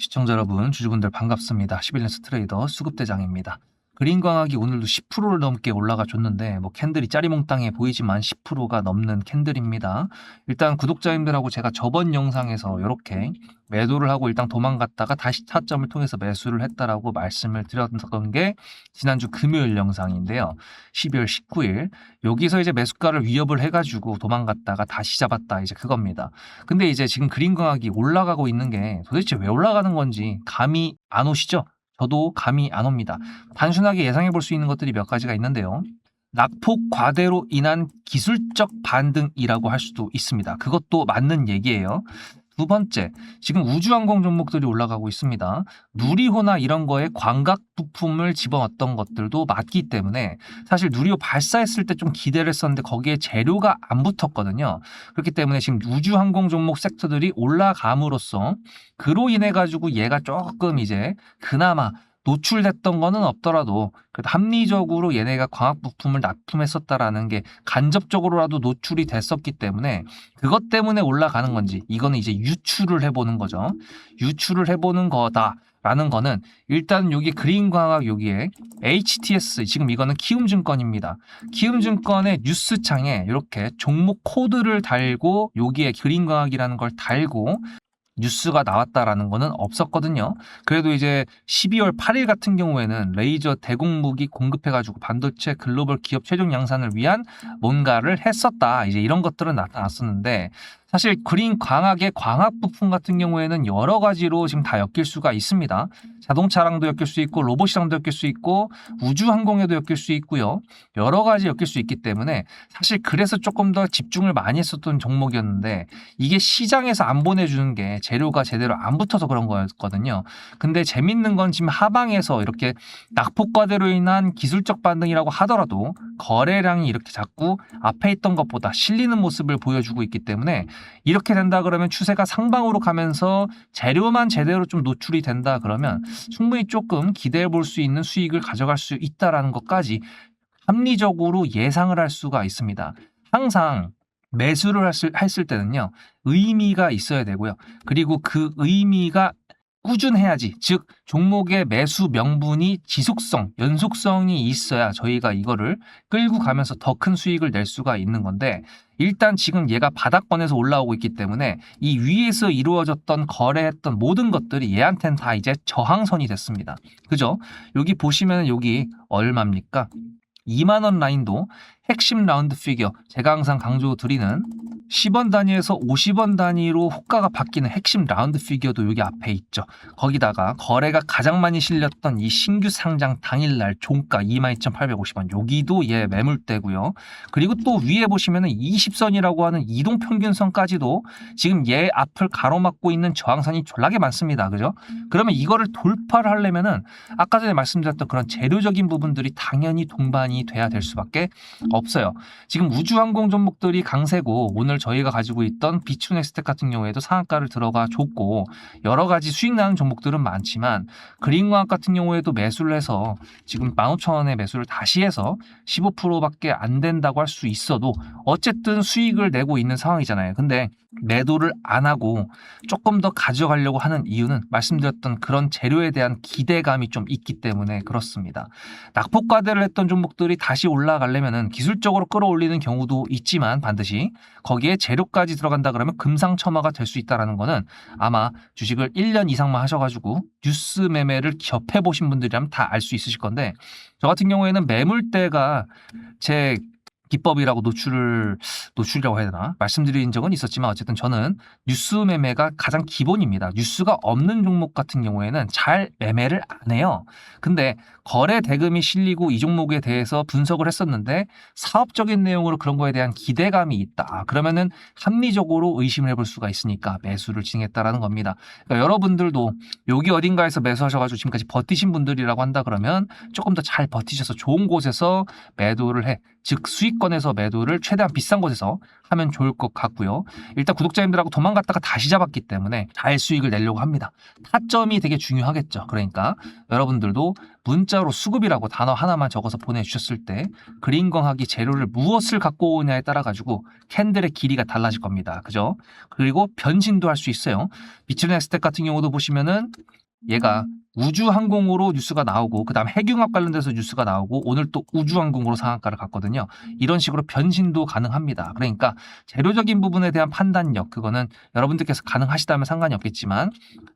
시청자 여러분, 주주분들 반갑습니다. 11년스 트레이더 수급대장입니다. 그린광학이 오늘도 10%를 넘게 올라가 줬는데 캔들이 짜리몽땅해 보이지만 10%가 넘는 캔들입니다. 일단 구독자님들하고 제가 저번 영상에서 이렇게 매도를 하고 일단 도망갔다가 다시 타점을 통해서 매수를 했다라고 말씀을 드렸던 게 지난주 금요일 영상인데요. 12월 19일 여기서 이제 매수가를 위협을 해가지고 도망갔다가 다시 잡았다, 이제 그겁니다. 근데 이제 지금 그린광학이 올라가고 있는 게 도대체 왜 올라가는 건지 감이 안 오시죠? 저도 감이 안 옵니다. 단순하게 예상해 볼 수 있는 것들이 몇 가지가 있는데요. 낙폭 과대로 인한 기술적 반등이라고 할 수도 있습니다. 그것도 맞는 얘기예요. 두 번째, 지금 우주항공 종목들이 올라가고 있습니다. 누리호나 이런 거에 광각 부품을 집어넣었던 것들도 맞기 때문에 사실 누리호 발사했을 때 좀 기대를 했었는데 거기에 재료가 안 붙었거든요. 그렇기 때문에 지금 우주항공 종목 섹터들이 올라감으로써 그로 인해 가지고 얘가 조금 이제 그나마 노출됐던 거는 없더라도 그래도 합리적으로 얘네가 광학 부품을 납품했었다라는 게 간접적으로라도 노출이 됐었기 때문에 그것 때문에 올라가는 건지, 이거는 이제 유추를 해보는 거죠. 유추를 해보는 거다라는 거는 일단 여기 그린광학 여기에 HTS, 지금 이거는 키움증권입니다. 키움증권의 뉴스창에 이렇게 종목 코드를 달고 여기에 그린광학이라는 걸 달고 뉴스가 나왔다라는 거는 없었거든요. 그래도 이제 12월 8일 같은 경우에는 레이저 대공무기 공급해가지고 반도체 글로벌 기업 최종 양산을 위한 뭔가를 했었다, 이제 이런 것들은 나타났었는데, 사실 그린광학의 광학 부품 같은 경우에는 여러 가지로 지금 다 엮일 수가 있습니다. 자동차랑도 엮일 수 있고 로봇이랑도 엮일 수 있고 우주항공에도 엮일 수 있고요. 여러 가지 엮일 수 있기 때문에 사실 그래서 조금 더 집중을 많이 했었던 종목이었는데, 이게 시장에서 안 보내주는 게 재료가 제대로 안 붙어서 그런 거였거든요. 근데 재밌는 건 지금 하방에서 이렇게 낙폭과대로 인한 기술적 반등이라고 하더라도 거래량이 이렇게 자꾸 앞에 있던 것보다 실리는 모습을 보여주고 있기 때문에, 이렇게 된다 그러면 추세가 상방으로 가면서 재료만 제대로 좀 노출이 된다 그러면 충분히 조금 기대해 볼 수 있는 수익을 가져갈 수 있다라는 것까지 합리적으로 예상을 할 수가 있습니다. 항상 매수를 했을 때는요, 의미가 있어야 되고요. 그리고 그 의미가 꾸준해야지, 즉 종목의 매수 명분이 지속성, 연속성이 있어야 저희가 이거를 끌고 가면서 더 큰 수익을 낼 수가 있는 건데, 일단 지금 얘가 바닥권에서 올라오고 있기 때문에 이 위에서 이루어졌던 거래했던 모든 것들이 얘한테는 다 이제 저항선이 됐습니다. 그죠? 여기 보시면 여기 얼마입니까? 2만 원 라인도 핵심 라운드 피겨, 제가 항상 강조 드리는 10원 단위에서 50원 단위로 호가가 바뀌는 핵심 라운드 피겨도 여기 앞에 있죠. 거기다가 거래가 가장 많이 실렸던 이 신규 상장 당일날 종가 22,850원, 여기도 얘 매물대고요. 그리고 또 위에 보시면은 20선이라고 하는 이동평균선까지도 지금 얘 앞을 가로막고 있는 저항선이 졸라게 많습니다. 그죠? 그러면 이거를 돌파를 하려면은 아까 전에 말씀드렸던 그런 재료적인 부분들이 당연히 동반이 돼야 될 수밖에 없어요. 지금 우주항공 종목들이 강세고, 오늘 저희가 가지고 있던 비추넥스텍 같은 경우에도 상한가를 들어가 줬고 여러 가지 수익 나는 종목들은 많지만, 그린광학 같은 경우에도 매수를 해서 지금 15,000원에 매수를 다시 해서 15%밖에 안 된다고 할 수 있어도 어쨌든 수익을 내고 있는 상황이잖아요. 근데 매도를 안 하고 조금 더 가져가려고 하는 이유는 말씀드렸던 그런 재료에 대한 기대감이 좀 있기 때문에 그렇습니다. 낙폭과대를 했던 종목들이 다시 올라가려면은 기술적으로 끌어올리는 경우도 있지만 반드시 거기에 재료까지 들어간다 그러면 금상첨화가 될 수 있다는 거는 아마 주식을 1년 이상만 하셔가지고 뉴스 매매를 접해보신 분들이라면 다 알 수 있으실 건데, 저 같은 경우에는 매물대가 제 기법이라고 노출이라고 해야 되나 말씀드린 적은 있었지만, 어쨌든 저는 뉴스 매매가 가장 기본입니다. 뉴스가 없는 종목 같은 경우에는 잘 매매를 안 해요. 근데 거래 대금이 실리고 이 종목에 대해서 분석을 했었는데 사업적인 내용으로 그런 거에 대한 기대감이 있다, 그러면은 합리적으로 의심을 해볼 수가 있으니까 매수를 진행했다라는 겁니다. 그러니까 여러분들도 여기 어딘가에서 매수하셔가지고 지금까지 버티신 분들이라고 한다 그러면 조금 더 잘 버티셔서 좋은 곳에서 매도를 해 즉 수익권에서 매도를 최대한 비싼 곳에서 하면 좋을 것 같고요. 일단 구독자님들하고 도망갔다가 다시 잡았기 때문에 잘 수익을 내려고 합니다. 타점이 되게 중요하겠죠. 그러니까 여러분들도 문자로 수급이라고 단어 하나만 적어서 보내주셨을 때 그린광학이 재료를 무엇을 갖고 오냐에 따라 가지고 캔들의 길이가 달라질 겁니다. 그죠? 그리고 변신도 할 수 있어요. 비츠네스텍 같은 경우도 보시면은 얘가 우주항공으로 뉴스가 나오고 그 다음 핵융합 관련돼서 뉴스가 나오고 오늘 또 우주항공으로 상한가를 갔거든요. 이런 식으로 변신도 가능합니다. 그러니까 재료적인 부분에 대한 판단력 그거는 여러분들께서 가능하시다면 상관이 없겠지만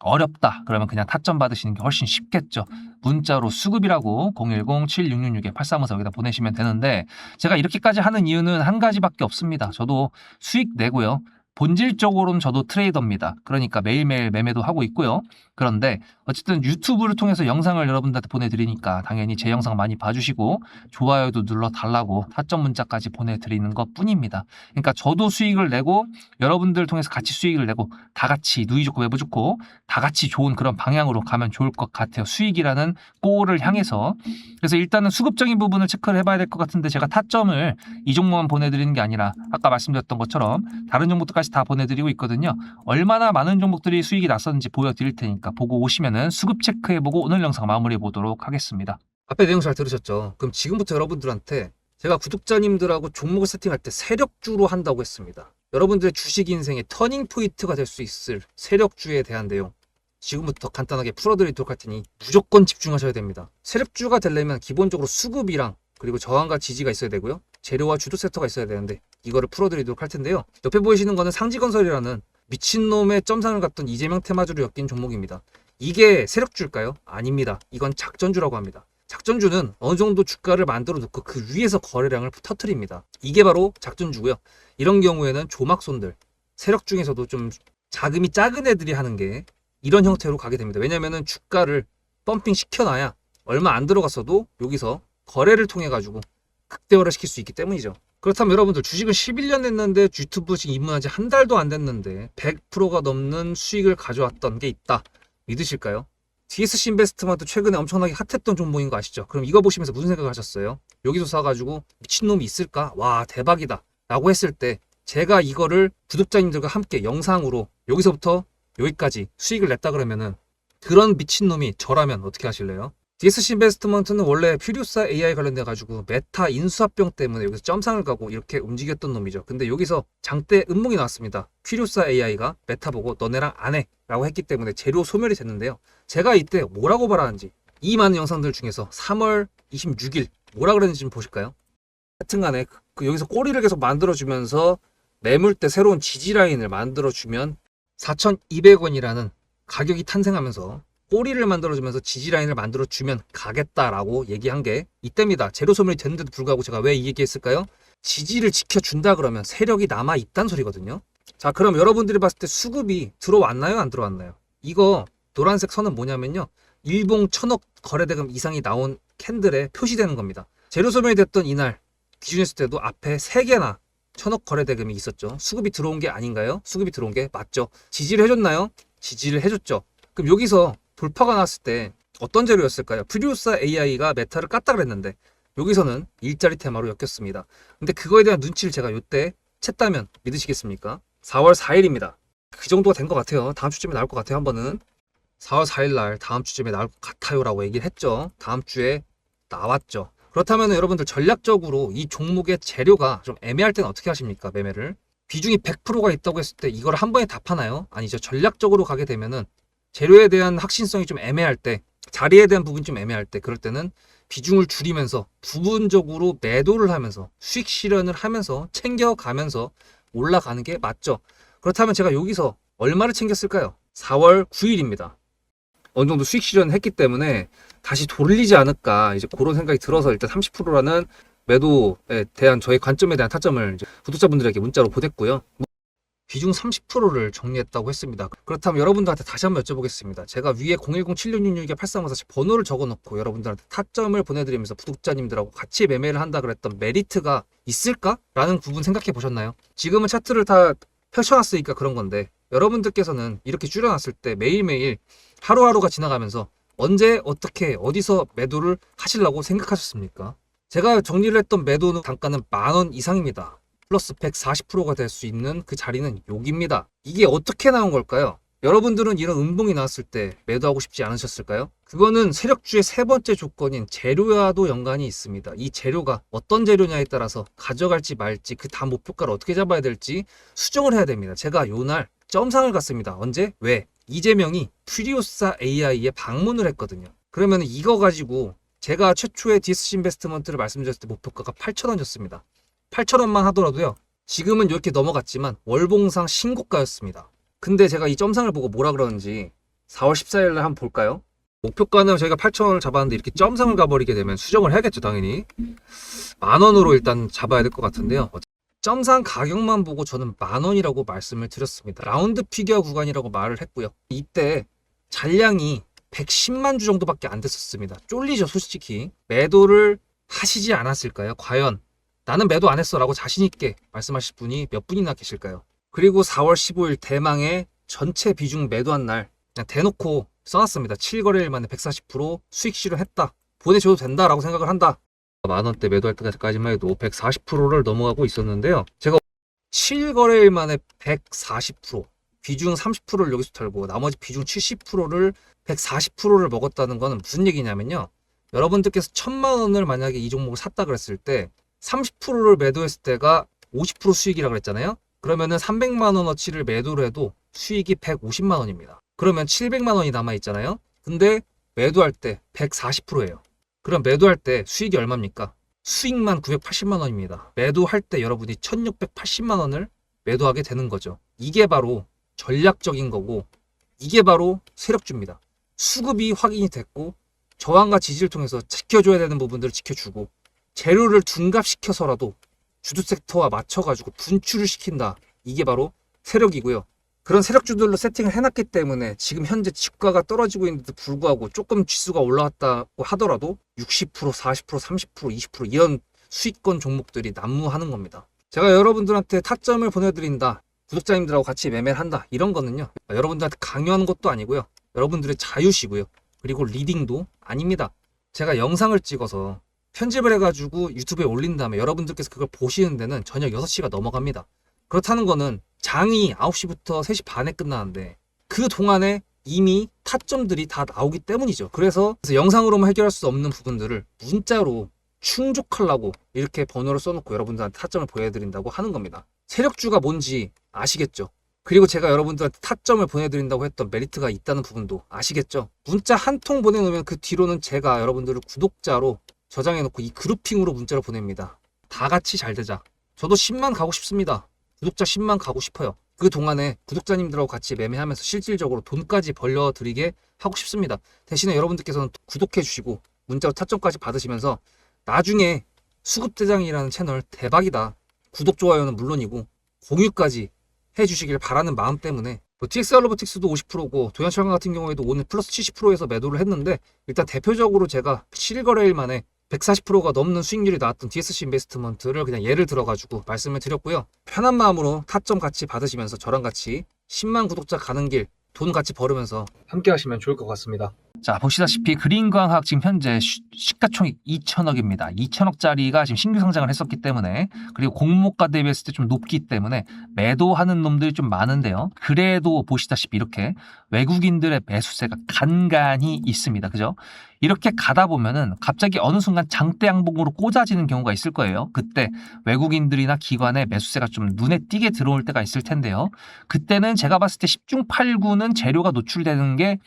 어렵다 그러면 그냥 타점 받으시는 게 훨씬 쉽겠죠. 문자로 수급이라고 010-7666-8354 여기다 보내시면 되는데 제가 이렇게까지 하는 이유는 한 가지밖에 없습니다. 저도 수익 내고요. 본질적으로는 저도 트레이더입니다. 그러니까 매일매일 매매도 하고 있고요. 그런데 어쨌든 유튜브를 통해서 영상을 여러분들한테 보내드리니까 당연히 제 영상 많이 봐주시고 좋아요도 눌러달라고 타점 문자까지 보내드리는 것 뿐입니다. 그러니까 저도 수익을 내고 여러분들 통해서 같이 수익을 내고 다 같이 누이 좋고 매부 좋고 다 같이 좋은 그런 방향으로 가면 좋을 것 같아요. 수익이라는 골을 향해서. 그래서 일단은 수급적인 부분을 체크를 해봐야 될 것 같은데 제가 타점을 이 종목만 보내드리는 게 아니라 아까 말씀드렸던 것처럼 다른 종목들까지 다 보내드리고 있거든요. 얼마나 많은 종목들이 수익이 났었는지 보여드릴 테니까 보고 오시면은 수급 체크해보고 오늘 영상 마무리해 보도록 하겠습니다. 앞에 내용 잘 들으셨죠? 그럼 지금부터 여러분들한테 제가 구독자님들하고 종목을 세팅할 때 세력주로 한다고 했습니다. 여러분들의 주식 인생의 터닝 포인트가 될 수 있을 세력주에 대한 내용 지금부터 간단하게 풀어드리도록 할 테니 무조건 집중하셔야 됩니다. 세력주가 되려면 기본적으로 수급이랑 그리고 저항과 지지가 있어야 되고요. 재료와 주도 섹터가 있어야 되는데 이거를 풀어드리도록 할 텐데요. 옆에 보이시는 거는 상지건설이라는 미친놈의 점상을 갖던 이재명 테마주를 엮인 종목입니다. 이게 세력주일까요? 아닙니다. 이건 작전주라고 합니다. 작전주는 어느 정도 주가를 만들어 놓고 그 위에서 거래량을 터트립니다. 이게 바로 작전주고요. 이런 경우에는 조막손들, 세력 중에서도 좀 자금이 작은 애들이 하는 게 이런 형태로 가게 됩니다. 왜냐면은 주가를 펌핑 시켜놔야 얼마 안 들어갔어도 여기서 거래를 통해 가지고 극대화를 시킬 수 있기 때문이죠. 그렇다면 여러분들 주식을 11년 했는데 유튜브 지금 입문한 지 한 달도 안 됐는데 100%가 넘는 수익을 가져왔던 게 있다. 믿으실까요? DSC 인베스트먼트 최근에 엄청나게 핫했던 종목인 거 아시죠? 그럼 이거 보시면서 무슨 생각을 하셨어요? 여기서 사가지고 미친놈이 있을까? 와 대박이다 라고 했을 때 제가 이거를 구독자님들과 함께 영상으로 여기서부터 여기까지 수익을 냈다 그러면은 그런 미친놈이 저라면 어떻게 하실래요? DSC 인베스트먼트는 원래 퓨리오사 AI 관련돼 가지고 메타 인수합병 때문에 여기서 점상을 가고 이렇게 움직였던 놈이죠. 근데 여기서 장대 음목이 나왔습니다. 퓨리오사 AI가 메타 보고 너네랑 안 해 라고 했기 때문에 재료 소멸이 됐는데요. 제가 이때 뭐라고 말하는지 이 많은 영상들 중에서 3월 26일 뭐라 그랬는지 좀 보실까요? 하여튼간에 여기서 꼬리를 계속 만들어주면서 매물대 새로운 지지라인을 만들어주면 4,200원이라는 가격이 탄생하면서 꼬리를 만들어주면서 지지라인을 만들어주면 가겠다라고 얘기한 게 이때입니다. 재료 소멸이 됐는데도 불구하고 제가 왜 이 얘기했을까요? 지지를 지켜준다 그러면 세력이 남아있단 소리거든요. 자 그럼 여러분들이 봤을 때 수급이 들어왔나요? 안 들어왔나요? 이거 노란색 선은 뭐냐면요. 일봉 1,000억 거래대금 이상이 나온 캔들에 표시되는 겁니다. 재료 소멸이 됐던 이날 기준했을 때도 앞에 3개나 1,000억 거래대금이 있었죠. 수급이 들어온 게 아닌가요? 수급이 들어온 게 맞죠. 지지를 해줬나요? 지지를 해줬죠. 그럼 여기서 돌파가 났을 때 어떤 재료였을까요? 퓨리오사 AI가 메타를 깠다 그랬는데 여기서는 일자리 테마로 엮였습니다. 근데 그거에 대한 눈치를 제가 이때 챘다면 믿으시겠습니까? 4월 4일입니다. 그 정도가 된 것 같아요. 다음 주쯤에 나올 것 같아요. 한 번은 4월 4일 날 다음 주쯤에 나올 것 같아요 라고 얘기를 했죠. 다음 주에 나왔죠. 그렇다면 여러분들 전략적으로 이 종목의 재료가 좀 애매할 때는 어떻게 하십니까? 매매를 비중이 100%가 있다고 했을 때 이걸 한 번에 다 파나요? 아니죠. 전략적으로 가게 되면은 재료에 대한 확신성이 좀 애매할 때, 자리에 대한 부분이 좀 애매할 때, 그럴 때는 비중을 줄이면서 부분적으로 매도를 하면서 수익 실현을 하면서 챙겨가면서 올라가는 게 맞죠. 그렇다면 제가 여기서 얼마를 챙겼을까요? 4월 9일입니다. 어느 정도 수익 실현을 했기 때문에 다시 돌리지 않을까 이제 그런 생각이 들어서 일단 30%라는 매도에 대한 저의 관점에 대한 타점을 이제 구독자분들에게 문자로 보냈고요. 비중 30%를 정리했다고 했습니다. 그렇다면 여러분들한테 다시 한번 여쭤보겠습니다. 제가 위에 010-7666-8354 번호를 적어놓고 여러분들한테 타점을 보내드리면서 구독자님들하고 같이 매매를 한다 그랬던 메리트가 있을까? 라는 부분 생각해 보셨나요? 지금은 차트를 다 펼쳐놨으니까 그런 건데 여러분들께서는 이렇게 줄여놨을 때 매일매일 하루하루가 지나가면서 언제 어떻게 어디서 매도를 하시려고 생각하셨습니까? 제가 정리를 했던 매도 단가는 10,000원 이상입니다. 플러스 140%가 될 수 있는 그 자리는 여기입니다. 이게 어떻게 나온 걸까요? 여러분들은 이런 음봉이 나왔을 때 매도하고 싶지 않으셨을까요? 그거는 세력주의 세 번째 조건인 재료와도 연관이 있습니다. 이 재료가 어떤 재료냐에 따라서 가져갈지 말지 그 다음 목표가를 어떻게 잡아야 될지 수정을 해야 됩니다. 제가 요날 점상을 갔습니다. 언제? 왜? 이재명이 프리오사 AI에 방문을 했거든요. 그러면 이거 가지고 제가 최초의 DSC 인베스트먼트를 말씀드렸을 때 목표가가 8,000원이었습니다. 8,000원만 하더라도요. 지금은 이렇게 넘어갔지만 월봉상 신고가였습니다. 근데 제가 이 점상을 보고 뭐라 그러는지 4월 14일 날 한번 볼까요? 목표가는 저희가 8,000원을 잡았는데 이렇게 점상을 가버리게 되면 수정을 해야겠죠, 당연히. 10,000원으로 일단 잡아야 될 것 같은데요. 점상 가격만 보고 저는 10,000원이라고 말씀을 드렸습니다. 라운드 피겨 구간이라고 말을 했고요. 이때 잔량이 110만 주 정도밖에 안 됐었습니다. 쫄리죠, 솔직히. 매도를 하시지 않았을까요? 과연 나는 매도 안 했어 라고 자신있게 말씀하실 분이 몇 분이나 계실까요? 그리고 4월 15일 대망의 전체 비중 매도한 날 그냥 대놓고 써놨습니다. 7거래일 만에 140% 수익 실현했다. 보내줘도 된다라고 생각을 한다. 10,000원대 매도할 때까지만 해도 140%를 넘어가고 있었는데요. 제가 7거래일 만에 140% 비중 30%를 여기서 털고 나머지 비중 70%를 140%를 먹었다는 거는 무슨 얘기냐면요. 여러분들께서 1,000만 원을 만약에 이 종목을 샀다 그랬을 때 30%를 매도했을 때가 50% 수익이라고 그랬잖아요. 그러면은 300만 원어치를 매도를 해도 수익이 150만 원입니다. 그러면 700만 원이 남아 있잖아요. 근데 매도할 때 140%예요. 그럼 매도할 때 수익이 얼마입니까? 수익만 980만 원입니다. 매도할 때 여러분이 1680만 원을 매도하게 되는 거죠. 이게 바로 전략적인 거고 이게 바로 세력주입니다. 수급이 확인이 됐고 저항과 지지를 통해서 지켜줘야 되는 부분들을 지켜주고 재료를 둔갑시켜서라도 주도 섹터와 맞춰가지고 분출을 시킨다. 이게 바로 세력이고요. 그런 세력주들로 세팅을 해놨기 때문에 지금 현재 주가가 떨어지고 있는데도 불구하고 조금 지수가 올라왔다고 하더라도 60%, 40%, 30%, 20% 이런 수익권 종목들이 난무하는 겁니다. 제가 여러분들한테 타점을 보내드린다. 구독자님들하고 같이 매매를 한다. 이런 거는요. 여러분들한테 강요하는 것도 아니고요. 여러분들의 자유시고요. 그리고 리딩도 아닙니다. 제가 영상을 찍어서 편집을 해가지고 유튜브에 올린 다음에 여러분들께서 그걸 보시는 데는 저녁 6시가 넘어갑니다. 그렇다는 거는 장이 9시부터 3시 반에 끝나는데 그 동안에 이미 타점들이 다 나오기 때문이죠. 그래서 영상으로만 해결할 수 없는 부분들을 문자로 충족하려고 이렇게 번호를 써놓고 여러분들한테 타점을 보여드린다고 하는 겁니다. 세력주가 뭔지 아시겠죠? 그리고 제가 여러분들한테 타점을 보내드린다고 했던 메리트가 있다는 부분도 아시겠죠? 문자 한 통 보내놓으면 그 뒤로는 제가 여러분들을 구독자로 저장해놓고 이 그룹핑으로 문자를 보냅니다. 다 같이 잘 되자. 저도 10만 가고 싶습니다. 구독자 10만 가고 싶어요. 그 동안에 구독자님들하고 같이 매매하면서 실질적으로 돈까지 벌려드리게 하고 싶습니다. 대신에 여러분들께서는 구독해 주시고 문자로 타점까지 받으시면서 나중에 수급대장이라는 채널 대박이다. 구독, 좋아요는 물론이고 공유까지 해주시길 바라는 마음 때문에 TXR 로보틱스도 50%고 도연철강 같은 경우에도 오늘 플러스 70%에서 매도를 했는데 일단 대표적으로 제가 7거래일 만에 140%가 넘는 수익률이 나왔던 DSC 인베스트먼트를 그냥 예를 들어가지고 말씀을 드렸고요. 편한 마음으로 타점 같이 받으시면서 저랑 같이 10만 구독자 가는 길 돈 같이 벌으면서 함께 하시면 좋을 것 같습니다. 자, 보시다시피 그린광학 지금 현재 시가총액 2천억입니다. 2천억짜리가 지금 신규 상장을 했었기 때문에 그리고 공모가 대비했을 때 좀 높기 때문에 매도하는 놈들이 좀 많은데요. 그래도 보시다시피 이렇게 외국인들의 매수세가 간간히 있습니다. 그죠? 이렇게 가다 보면은 갑자기 어느 순간 장대 양봉으로 꽂아지는 경우가 있을 거예요. 그때 외국인들이나 기관의 매수세가 좀 눈에 띄게 들어올 때가 있을 텐데요. 그때는 제가 봤을 때 10중 8구는 재료가 노출되는 게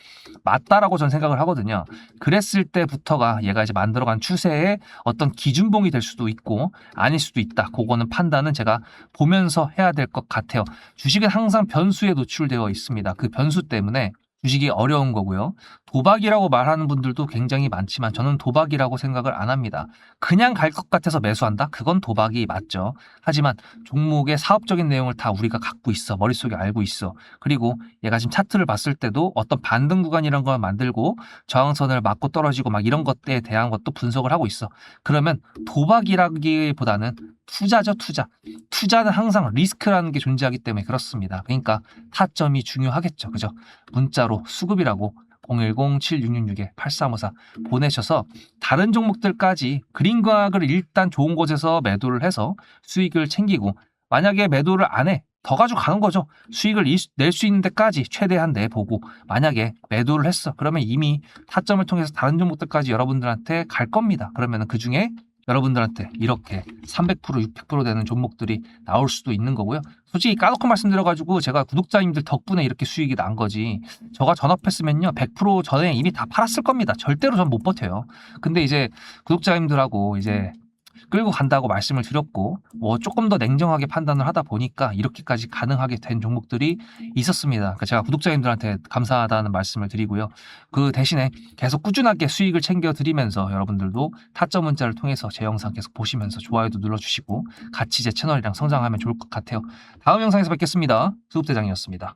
맞다라고 저는 생각을 하거든요. 그랬을 때부터가 얘가 이제 만들어간 추세의 어떤 기준봉이 될 수도 있고 아닐 수도 있다. 그거는 판단은 제가 보면서 해야 될 것 같아요. 주식은 항상 변수에 노출되어 있습니다. 그 변수 때문에 주식이 어려운 거고요. 도박이라고 말하는 분들도 굉장히 많지만 저는 도박이라고 생각을 안 합니다. 그냥 갈 것 같아서 매수한다? 그건 도박이 맞죠. 하지만 종목의 사업적인 내용을 다 우리가 갖고 있어. 머릿속에 알고 있어. 그리고 얘가 지금 차트를 봤을 때도 어떤 반등 구간이란 걸 만들고 저항선을 맞고 떨어지고 막 이런 것들에 대한 것도 분석을 하고 있어. 그러면 도박이라기보다는 투자죠, 투자. 투자는 항상 리스크라는 게 존재하기 때문에 그렇습니다. 그러니까 타점이 중요하겠죠. 그죠? 문자로 수급이라고 010-7666-8354 보내셔서 다른 종목들까지 그린과학을 일단 좋은 곳에서 매도를 해서 수익을 챙기고, 만약에 매도를 안 해, 더 가져가는 거죠. 수익을 낼 수 있는 데까지 최대한 내보고, 만약에 매도를 했어, 그러면 이미 타점을 통해서 다른 종목들까지 여러분들한테 갈 겁니다. 그러면 그 중에 여러분들한테 이렇게 300%, 600% 되는 종목들이 나올 수도 있는 거고요. 솔직히 까놓고 말씀드려가지고 제가 구독자님들 덕분에 이렇게 수익이 난 거지, 저가 전업했으면요 100% 전에 이미 다 팔았을 겁니다. 절대로 전 못 버텨요. 근데 이제 구독자님들하고 이제 끌고 간다고 말씀을 드렸고, 뭐 조금 더 냉정하게 판단을 하다 보니까 이렇게까지 가능하게 된 종목들이 있었습니다. 그러니까 제가 구독자님들한테 감사하다는 말씀을 드리고요. 그 대신에 계속 꾸준하게 수익을 챙겨드리면서 여러분들도 타점 문자를 통해서 제 영상 계속 보시면서 좋아요도 눌러주시고 같이 제 채널이랑 성장하면 좋을 것 같아요. 다음 영상에서 뵙겠습니다. 수급대장이었습니다.